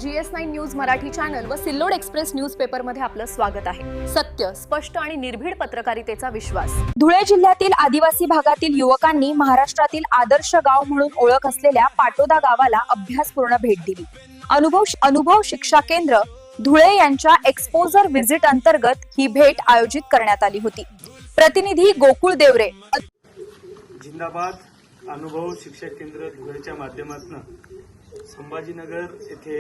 GS9 news Marathi channel व Sillod express newspaper मध्ये आपलं स्वागत आहे। सत्य, स्पष्ट आणि निर्भीड पत्रकारितेचा विश्वास। धुळे जिल्ह्यातील आदिवासी भागातील युवकांनी महाराष्ट्रातील आदर्श गाव म्हणून ओळख असलेल्या पाटोदा गावाला अभ्यासपूर्ण भेट दिली। अनुभव शिक्षा केंद्र धुळे यांच्या एक्सपोजर व्हिजिट अंतर्गत ही भेट आयोजित करण्यात आली होती। प्रतिनिधी गोकुळ देवरे। जिंदाबाद अनुभव शिक्षा केंद्र धुळेच्या माध्यमातून संभाजीनगर येथे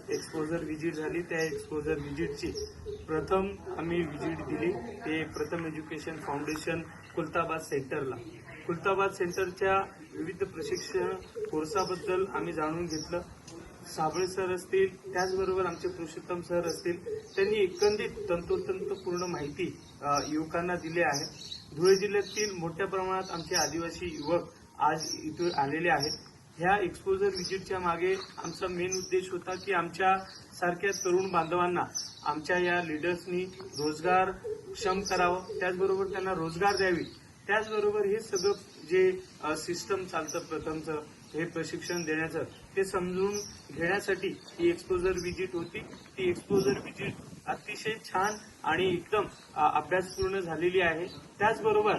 एक्सपोजर व्हिजिट झाली। त्या एक्सपोजर व्हिजिटची प्रथम आम्ही व्हिजिट दिली ते प्रथम एज्युकेशन फाउंडेशन कुलताबाद सेंटरला। कुलताबाद सेंटरच्या विविध प्रशिक्षण कोर्साबद्दल आम्ही जाणून घेतलं। साबळे सर असतील, त्याचबरोबर आमचे पुरुषोत्तम सर असतील, त्यांनी एकंदरीत तंतोतंत पूर्ण माहिती युवकांना दिली आहे। धुळे जिल्ह्यातील मोठ्या प्रमाणात आमचे आदिवासी युवक आज इथे आलेले आहेत। ह्या एक्सपोजर व्हिजिटच्या मागे आमचा मेन उद्देश होता की आमच्या सारख्या तरुण बांधवांना आमच्या या लीडर्सनी रोजगार क्षम करावं, त्याचबरोबर त्यांना रोजगार द्यावी, त्याचबरोबर हे सगळं जे सिस्टम चालतं प्रथमचं हे प्रशिक्षण देण्याचं ते समजून घेण्यासाठी ही एक्सपोजर व्हिजिट होती। ती एक्सपोजर व्हिजिट अतिशय छान आणि एकदम अभ्यासपूर्ण झालेली आहे। त्याचबरोबर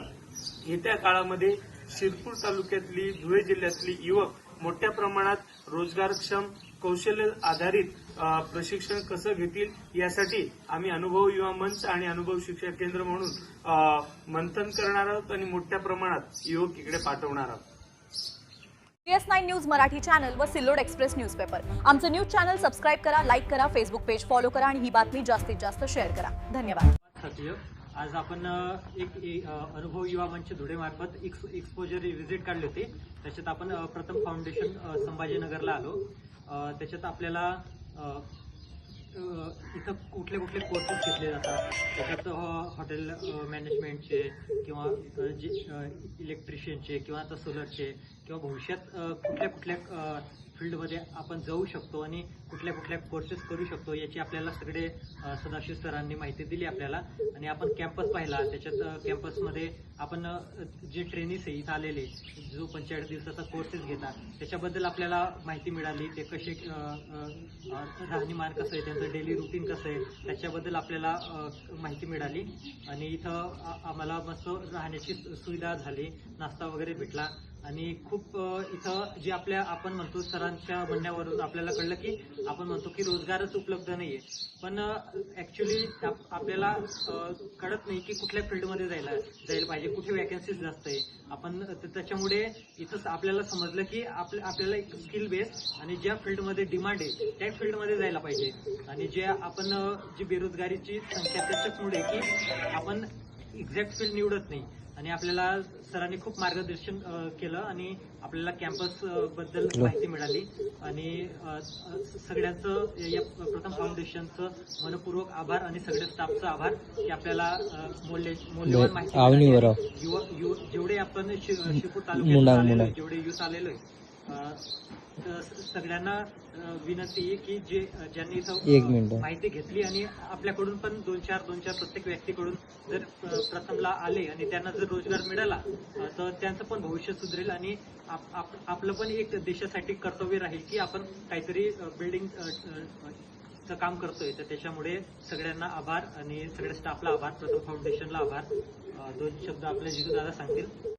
येत्या काळामध्ये शिरपूर तालुक्यातली धुळे जिल्ह्यातली युवक मोठ्या प्रमाणात रोजगारक्षम कौशल्य आधारित प्रशिक्षण कसं घेतील यासाठी आम्ही अनुभव युवा मंच आणि अनुभव शिक्षा केंद्र म्हणून मंथन करणार आहोत आणि मोठ्या प्रमाणात युवक इकडे पाठवणार आहोत। GS9 न्यूज मराठी चॅनल व सिल्लोड एक्सप्रेस न्यूजपेपर आमचं न्यूज चॅनल सबस्क्राइब करा, लाईक करा, फेसबुक पेज फॉलो करा आणि ही बातमी जास्तीत जास्त शेअर करा। धन्यवाद। आज आपण एक अनुभव युवा मंच धुळे मार्फत एक्सपोजर व्हिजिट काढली होती। त्याच्यात आपण प्रथम फाउंडेशन संभाजीनगरला आलो। त्याच्यात आपल्याला इथं कुठले कुठले कोर्सेस घेतले जातात, त्याच्यात हॉटेल मॅनेजमेंटचे किंवा जे इलेक्ट्रिशियनचे किंवा आता सोलरचे किंवा भविष्यात कुठल्या कुठल्या फील्डमध्ये आपण जाऊ शकतो आणि कुठल्या कुठल्या कोर्सेस करू शकतो याची आपल्याला सगळे सदाशिव सरांनी माहिती दिली आपल्याला। आणि आपण कॅम्पस पाहिला, त्याच्यात कॅम्पसमध्ये आपण जे ट्रेनिंग्स इथं आलेले जो 45 दिवसाचा कोर्सेस घेतात त्याच्याबद्दल आपल्याला माहिती मिळाली। ते कसे राहणीमान कसं आहे, त्यांचं डेली रुटीन कसं आहे त्याच्याबद्दल आपल्याला माहिती मिळाली। आणि इथं आम्हाला मस्त राहण्याची सुविधा झाली, नाश्ता वगैरे भेटला आणि खूप इथं जे आपण म्हणतो सरांच्या म्हणण्यावरून आपल्याला कळलं की आपण म्हणतो की रोजगारच उपलब्ध नाहीये, पण ऍक्च्युली आपल्याला कळत नाही की कुठल्या फील्डमध्ये जायला पाहिजे, कुठे वॅकन्सीज जास्त आहे। आपण त्याच्यामुळे इथं आपल्याला समजलं की आपल्याला एक स्किल बेस आणि ज्या फील्डमध्ये डिमांड आहे त्या फील्डमध्ये जायला पाहिजे। आणि जे आपण जी बेरोजगारीची संख्या त्याच्यामुळे की आपण एक्झॅक्ट फील्ड निवडत नाही आणि आपल्याला सरांनी खूप मार्गदर्शन केलं आणि आपल्याला कॅम्पस बद्दल माहिती मिळाली। आणि सगळ्यांचं या प्रथम फाउंडेशनचं मनपूर्वक आभार आणि सगळ्या स्टाफचा आभार की आपल्याला मौल्यवान माहिती जेवढे आपण शिरपूर तालुक्यात जेवढे युथ आलेलो आहे सगळ्यांना विनंती आहे की ज्यांनी इथं माहिती घेतली आणि आपल्याकडून पण दोन चार प्रत्येक व्यक्तीकडून जर प्रथमला आले आणि त्यांना जर रोजगार मिळाला तर त्यांचं पण भविष्य सुधरेल आणि आपलं पण एक देशासाठी कर्तव्य राहील की आपण काहीतरी बिल्डिंग काम करतोय। तर त्याच्यामुळे सगळ्यांना आभार आणि सगळ्या स्टाफला आभार, प्रथम फाउंडेशनला आभार। दोन शब्द आपले जिजू दादा सांगतील।